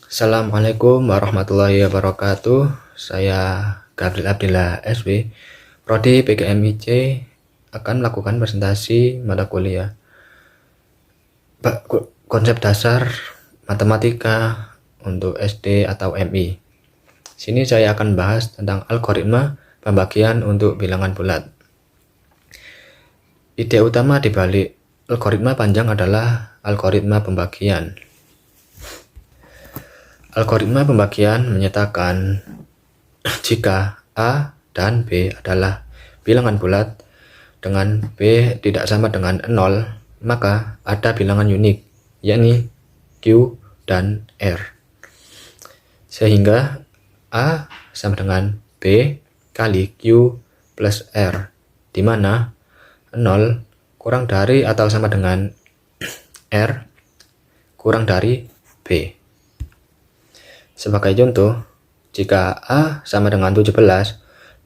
Assalamualaikum warahmatullahi wabarakatuh. Saya Gabriel Abdillah SW, Prodi PGMIC, akan melakukan presentasi mata kuliah konsep dasar matematika untuk SD atau MI. Sini saya akan bahas tentang algoritma pembagian untuk bilangan bulat. Ide utama di balik algoritma panjang adalah algoritma pembagian. Algoritma pembagian menyatakan jika A dan B adalah bilangan bulat dengan B tidak sama dengan 0, maka ada bilangan unik, yakni Q dan R. Sehingga A sama dengan B kali Q plus R, di mana 0 kurang dari atau sama dengan R kurang dari B. Sebagai contoh, jika A sama dengan 17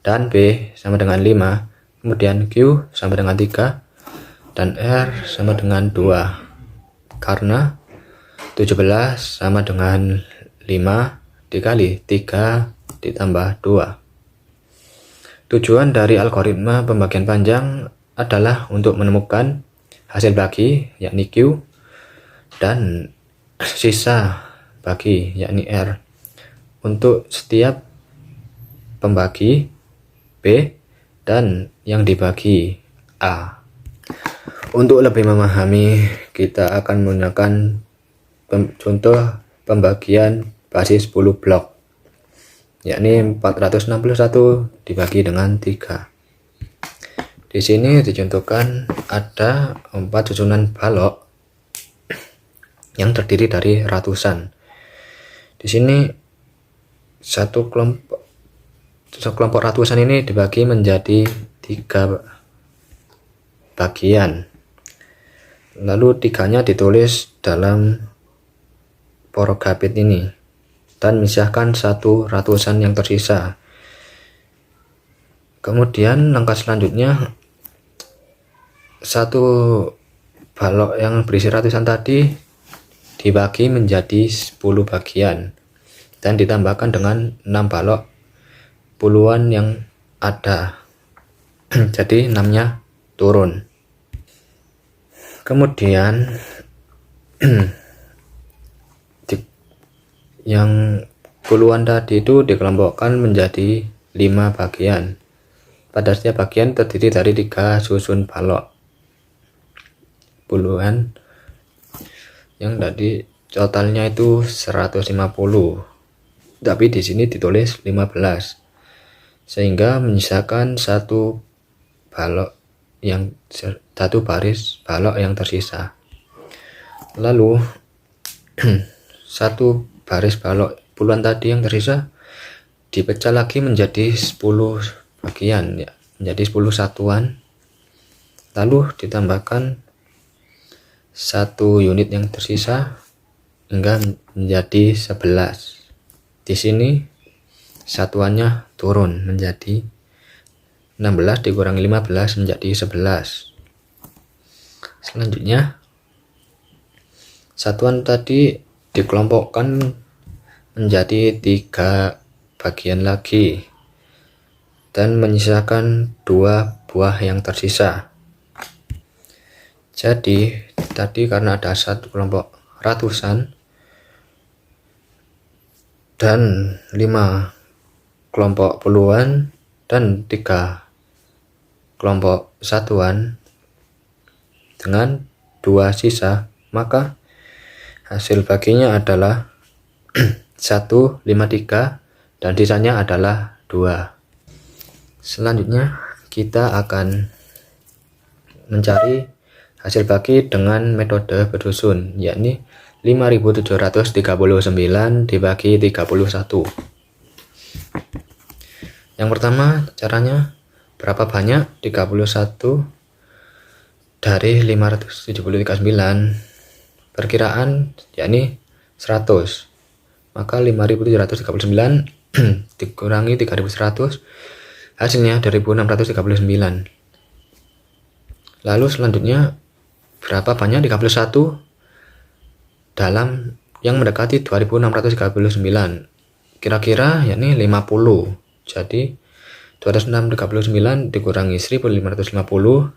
dan B sama dengan 5, kemudian Q sama dengan 3 dan R sama dengan 2, karena 17 sama dengan 5 dikali 3 ditambah 2. Tujuan dari algoritma pembagian panjang adalah untuk menemukan hasil bagi, yakni Q, dan sisa bagi, yakni R, untuk setiap pembagi B dan yang dibagi A. Untuk lebih memahami, kita akan menggunakan contoh pembagian basis 10 blok, yakni 461 dibagi dengan 3. Di sini dicontohkan ada 4 susunan balok yang terdiri dari ratusan. Di sini satu kelompok ratusan ini dibagi menjadi 3 bagian. Lalu 3-nya ditulis dalam porogabit ini dan misalkan 1 ratusan yang tersisa. Kemudian langkah selanjutnya, 1 balok yang berisi ratusan tadi dibagi menjadi 10 bagian dan ditambahkan dengan 6 balok puluhan yang ada. Jadi 6-nya turun. Kemudian yang puluhan tadi itu dikelompokkan menjadi 5 bagian. Pada setiap bagian terdiri dari 3 susun balok puluhan yang tadi totalnya itu 150, tapi di sini ditulis 15, sehingga menyisakan 1 balok yang 1 baris balok yang tersisa. Lalu 1 baris balok puluhan tadi yang tersisa dipecah lagi menjadi 10 bagian, ya, menjadi 10 satuan, lalu ditambahkan 1 unit yang tersisa hingga menjadi 11. Di sini satuannya turun menjadi 16 dikurangi 15 menjadi 11. Selanjutnya satuan tadi dikelompokkan menjadi 3 bagian lagi dan menyisakan 2 buah yang tersisa. Jadi tadi karena ada 1 kelompok ratusan dan 5 kelompok puluhan dan 3 kelompok satuan dengan 2 sisa, maka hasil baginya adalah 1, 5, 3 dan sisanya adalah 2. Selanjutnya kita akan mencari hasil bagi dengan metode bersusun, yakni 5739 dibagi 31. Yang pertama caranya, berapa banyak 31 dari 579? Perkiraan, yakni 100. Maka 5739 dikurangi 3100, hasilnya 2639. Lalu selanjutnya, berapa banyak 31 dalam yang mendekati 2639. Kira-kira yakni 50. Jadi 2639 dikurangi 1550,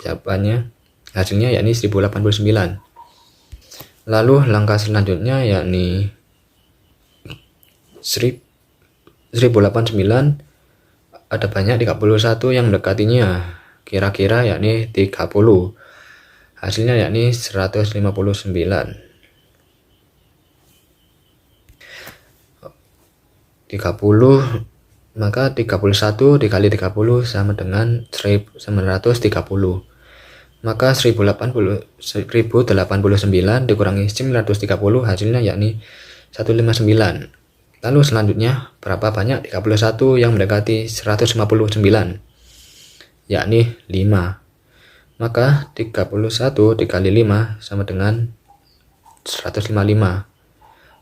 jawabannya hasilnya yakni 1089. Lalu langkah selanjutnya yakni 1089 ada banyak 31 yang mendekatinya, kira-kira yakni 30. Hasilnya yakni 159. 30, maka 31 dikali 30 sama dengan 1930. Maka 1089 dikurangi 930 hasilnya yakni 159. Lalu selanjutnya berapa banyak 31 yang mendekati 159, yakni 5. Maka 31 dikali 5 sama dengan 155.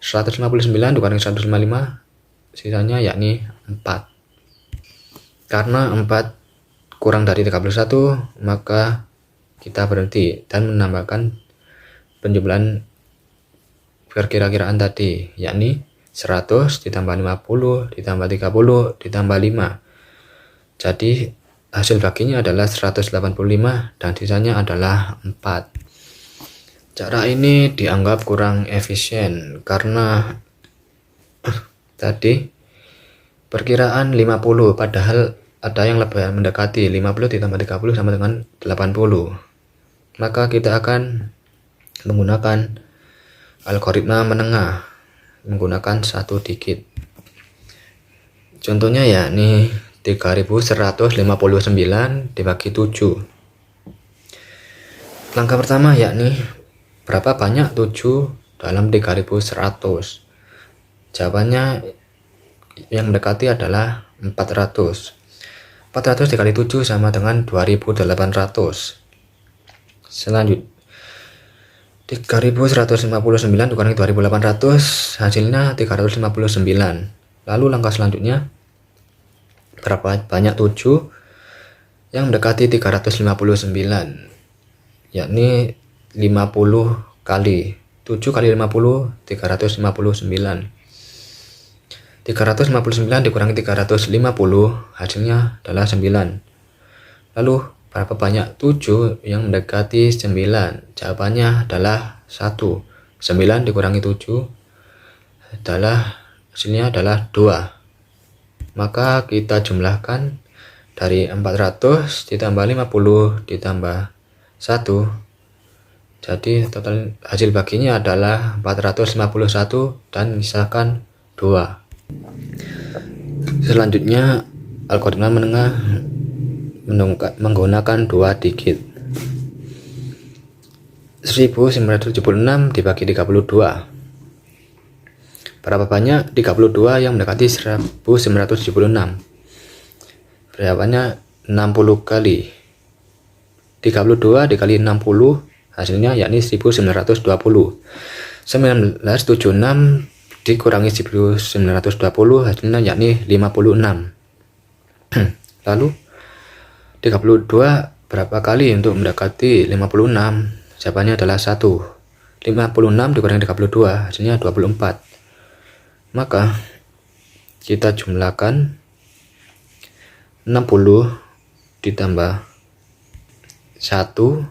159 dikurangi 155 sisanya yakni 4. Karena 4 kurang dari 31, maka kita berhenti dan menambahkan penjumlahan perkira-kiraan tadi, yakni 100 ditambah 50 ditambah 30 ditambah 5. Jadi hasil baginya adalah 185 dan sisanya adalah 4. Cara ini dianggap kurang efisien karena tadi perkiraan 50, padahal ada yang lebih mendekati. 50 ditambah 30 sama dengan 80. Maka kita akan menggunakan algoritma menengah, menggunakan 1 digit. Contohnya yakni 3159 dibagi 7. Langkah pertama yakni berapa banyak 7 dalam 3100. Jawabannya yang mendekati adalah 400. 400 dikali 7 sama dengan 2800. Selanjutnya 3159 dikurangi 2800 hasilnya 359. Lalu langkah selanjutnya berapa banyak 7 yang mendekati 359, yakni 50 kali 7 kali 50 359. 359 dikurangi 350 hasilnya adalah 9. Lalu berapa banyak 7 yang mendekati 9? Jawabannya adalah 1. 9 dikurangi 7 hasilnya adalah 2. Maka kita jumlahkan dari 400 ditambah 50 ditambah 1. Jadi total hasil baginya adalah 451 dan misalkan 2. Selanjutnya algoritma menengah menggunakan 2 digit. 1976 dibagi 32. Berapa banyak 32 yang mendekati 1976? Jawabannya 60 kali. 32 dikali 60 hasilnya yakni 1920. 1976 dikurangi 1920 hasilnya yakni 56. Lalu 32 berapa kali untuk mendekati 56? Jawabannya adalah 1. 56 dikurangi 32 hasilnya 24. Maka kita jumlahkan 60 ditambah 1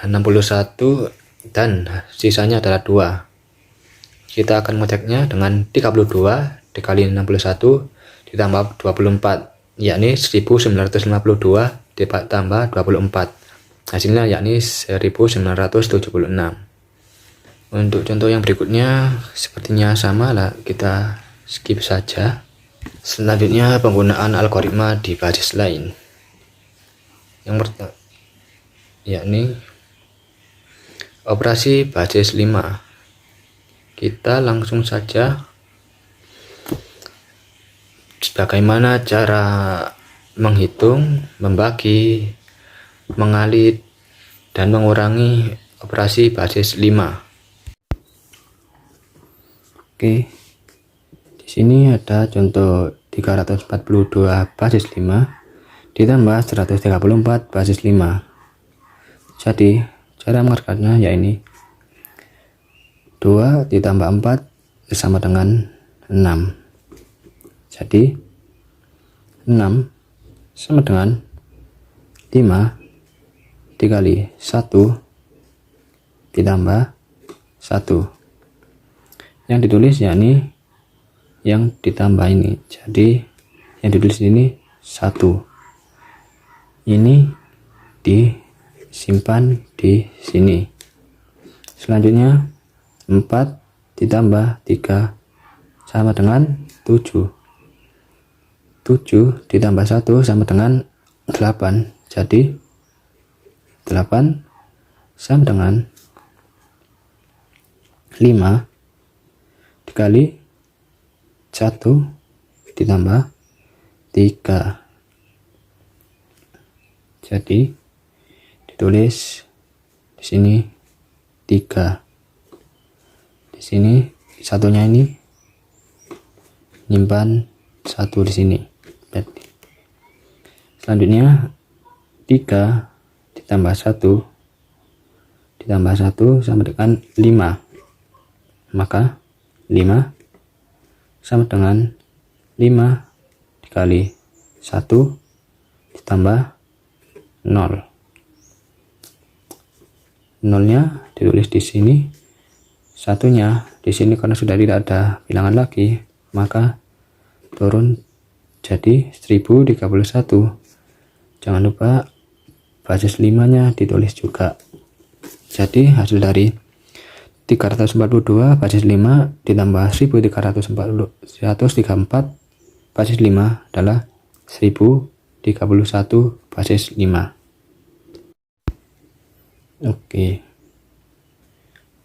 61 dan sisanya adalah 2. Kita akan mengeceknya dengan 32 dikali 61 ditambah 24, yakni 1952 ditambah 24. Hasilnya yakni 1976. Untuk contoh yang berikutnya sepertinya sama lah, kita skip saja. Selanjutnya penggunaan algoritma di basis lain. Yang pertama yakni operasi basis 5. Kita langsung saja bagaimana cara menghitung, membagi, mengalit, dan mengurangi operasi basis 5. Oke, di sini ada contoh 342 basis 5 ditambah 134 basis 5. Jadi cara mengerjakannya ya ini 2 ditambah 4 sama dengan 6. Jadi 6 sama dengan 5 dikali 1 ditambah 1. Yang ditulis yakni yang ditambah ini. Jadi yang ditulis ini 1. Ini disimpan di sini. Selanjutnya 4 ditambah 3 sama dengan 7. 7 ditambah 1 sama dengan 8. Jadi 8 sama dengan 5 dikali 1 ditambah 3. Jadi ditulis di sini 3. Di sini satunya ini nyimpan 1 di sini. Selanjutnya 3 ditambah 1 sama dengan 5. Maka 5 sama dengan 5 dikali 1 ditambah 0. Nolnya ditulis di sini, satunya di sini karena sudah tidak ada bilangan lagi, maka turun jadi 1031. Jangan lupa basis 5-nya ditulis juga. Jadi hasil dari 342 basis 5 ditambah 1334 basis 5 adalah 1031 basis 5. Oke.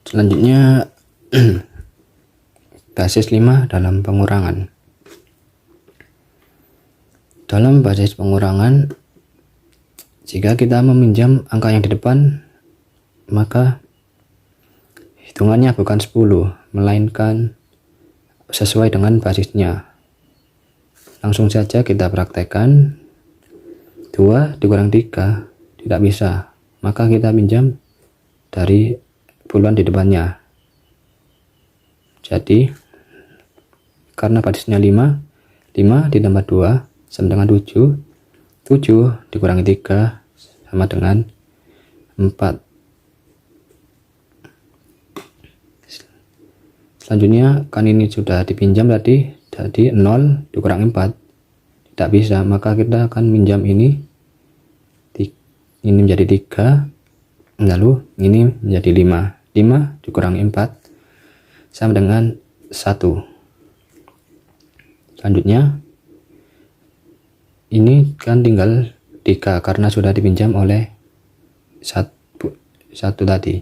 Selanjutnya basis 5 dalam pengurangan. Dalam basis pengurangan, jika kita meminjam angka yang di depan, maka hitungannya bukan 10, melainkan sesuai dengan basisnya. Langsung saja kita praktekkan. 2 dikurang 3 tidak bisa, maka kita pinjam dari puluhan di depannya. Jadi karena basisnya 5 ditambah 2 sama dengan 7. 7 dikurangi 3 sama dengan 4. Selanjutnya kan ini sudah dipinjam tadi, jadi 0 dikurangi 4 tidak bisa, maka kita akan minjam ini menjadi 3, lalu ini menjadi 5. 5 dikurangi 4 sama dengan 1. Selanjutnya ini kan tinggal 3 karena sudah dipinjam oleh 1 tadi.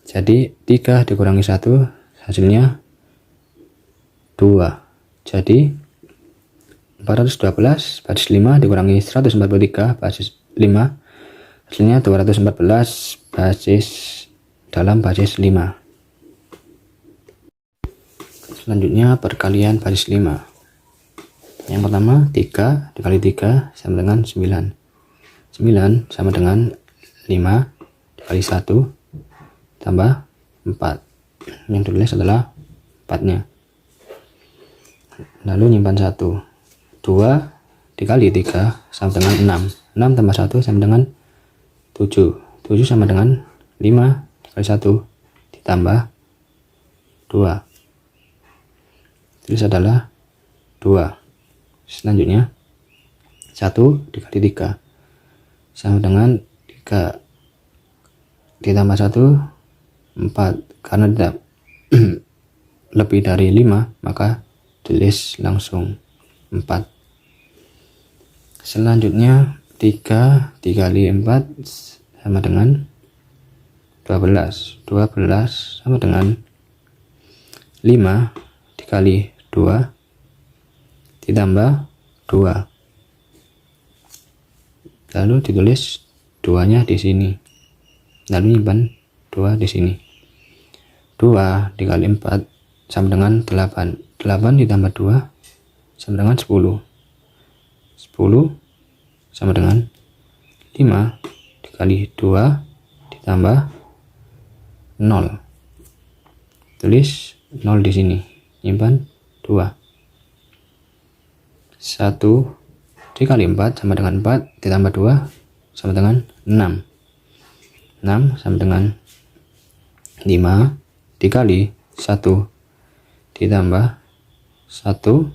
Jadi 3 dikurangi 1 hasilnya 2. Jadi 412 basis 5 dikurangi 143 basis 5 hasilnya 214 basis dalam basis 5. Selanjutnya perkalian basis 5. Yang pertama 3 dikali 3 sama dengan 9. 9 sama dengan 5 dikali 1 tambah 4. Yang ditulis adalah 4-nya. Lalu nyimpan 1. 2 dikali 3 sama dengan 6. 6 tambah 1 sama dengan 7. 7 sama dengan 5 dikali 1 ditambah 2. Tulis adalah 2. Selanjutnya 1 dikali 3 sama dengan 3 ditambah 1 4. Karena tidak lebih dari 5, maka tulis langsung 4. Selanjutnya 3 dikali 4 sama dengan 12. 12 sama dengan 5 dikali 2 ditambah 2. Lalu ditulis 2-nya di sini. Lalu nyimpan 2 di sini. 2 dikali 4 sama dengan 8. 8 ditambah 2 sama dengan 10. 10 sama dengan 5 dikali 2 ditambah 0. tulis 0 di sini, simpan 2. 1 dikali 4 sama dengan 4 ditambah 2 sama dengan 6. 6 sama dengan 5 dikali 1 ditambah 1,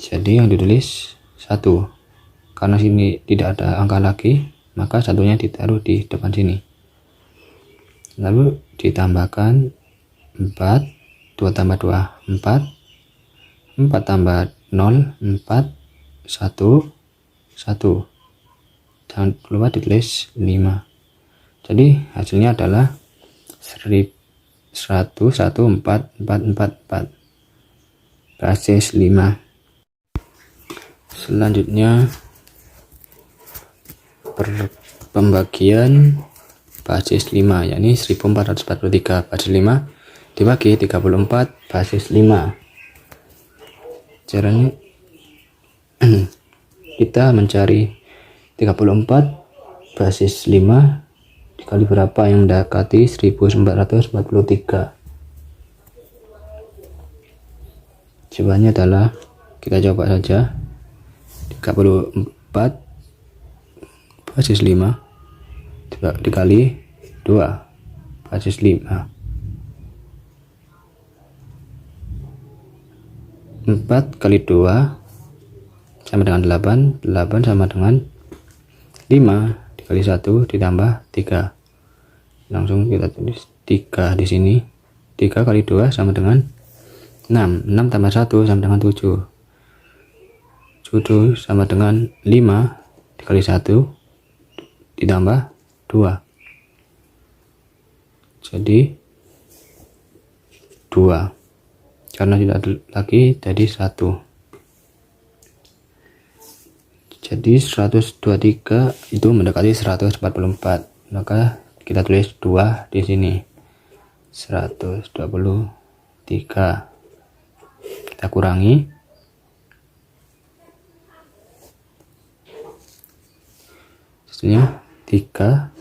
jadi yang ditulis 1. Karena sini tidak ada angka lagi, maka satunya ditaruh di depan sini. Lalu ditambahkan 4, 2 tambah 2 4, 4 tambah 0 4, 1 1. Jangan lupa ditulis 5. Jadi hasilnya adalah 101,444 basis 5. Selanjutnya pembagian basis 5, yakni 1443 basis 5 dibagi 34 basis 5. Caranya kita mencari 34 basis 5 dikali berapa yang mendekati 1443. Jawabannya adalah, kita coba saja, 34 basis 5 dikali 2 basis 5. 4 kali 2 sama dengan 8. 8 sama dengan 5 dikali 1 ditambah 3. Langsung kita tulis 3 di sini. 3 kali 2 sama dengan 6. 6 tambah 1 sama dengan 7. 7 sama dengan 5 dikali 1 ditambah 2. Jadi 2. Karena tidak ada lagi, jadi 1. Jadi 123 itu mendekati 144. Maka kita tulis 2 di sini. 123. Kita kurangi. Hasilnya 3.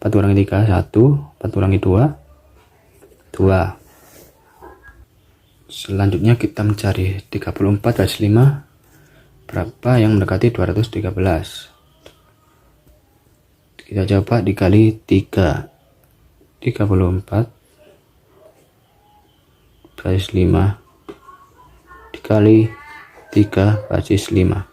4 kurangi 3 1. 4 kurangi 2 2. Selanjutnya kita mencari 34 basis 5 berapa yang mendekati 213. Kita coba dikali 3. 34 basis 5 dikali 3 basis 5.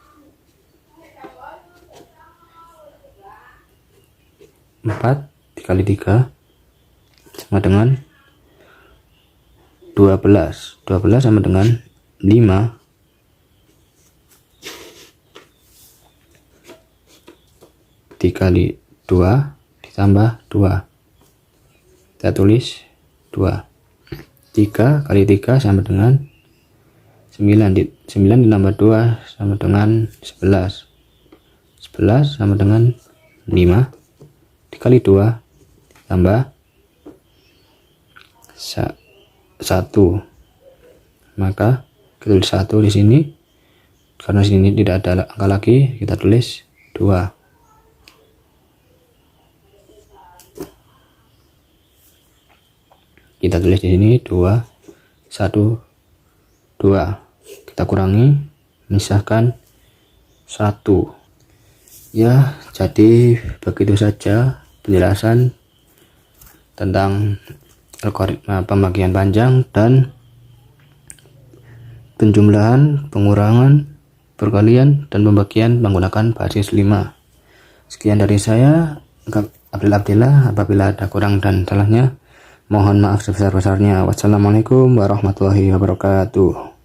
4 dikali 3 sama dengan 12. 12 sama dengan 5 dikali 2 ditambah 2. Kita tulis 2. 3 kali 3 sama dengan 9. 9 ditambah 2 sama dengan 11. 11 sama dengan 5 dikali 2 tambah 1. Maka kita tulis 1 di sini. Karena sini tidak ada angka lagi, kita tulis 2. Kita tulis di sini 2 1 2. Kita kurangi, misahkan 1. Ya, jadi begitu saja penjelasan tentang algoritma pembagian panjang dan penjumlahan, pengurangan, perkalian, dan pembagian menggunakan basis 5. Sekian dari saya, Abdul Abdillah. Apabila ada kurang dan salahnya, mohon maaf sebesar-besarnya. Wassalamualaikum warahmatullahi wabarakatuh.